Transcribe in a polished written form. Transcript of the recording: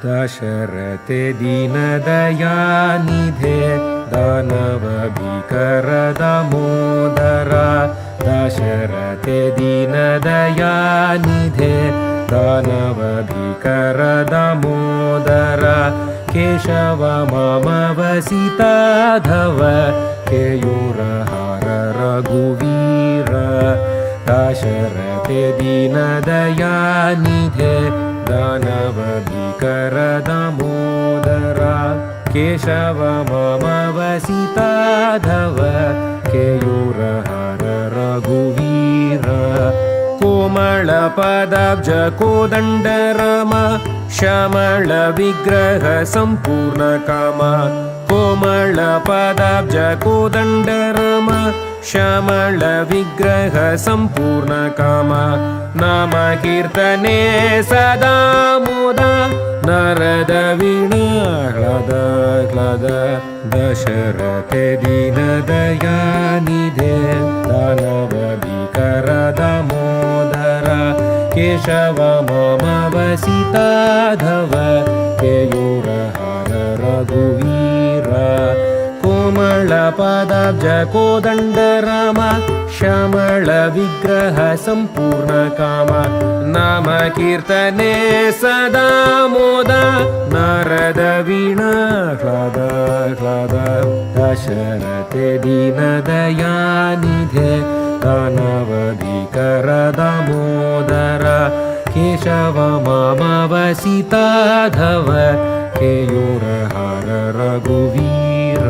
दशरथे दीनदयानिधे दानवभीकर दामोदर दशरथे दीनदयानिधे दानवभीकर दामोदर केशव मामवसिताधव केयूरहर रघुवीर दशरथे दीनदयानिधे दानवभीकर दामोदर केशव मामवसिताधव केयूरहर रघुवीर कोमलपदाब्ज कोदण्डराम श्यामल विग्रह सम्पूर्ण काम कोमलपदाब्ज कोदण्डराम श्यामल विग्रह सम्पूर्ण काम नाम कीर्तने सदा मोदा नरद वीणाह्लाद दशरथे दीनदयानिधे दानवभीकर दामोदर केशव मामवसिताधव केयूरहर रघुवीर कोमलपदाब्ज कोदण्डराम श्यामल विग्रह सम्पूर्ण काम नाम कीर्तने सदा मोदा नारद वीणाह्लाद दशरथे दीनदयानिधे दानवभीकर दामोदर केशव मामवसिताधव केयूरहर रघुवीर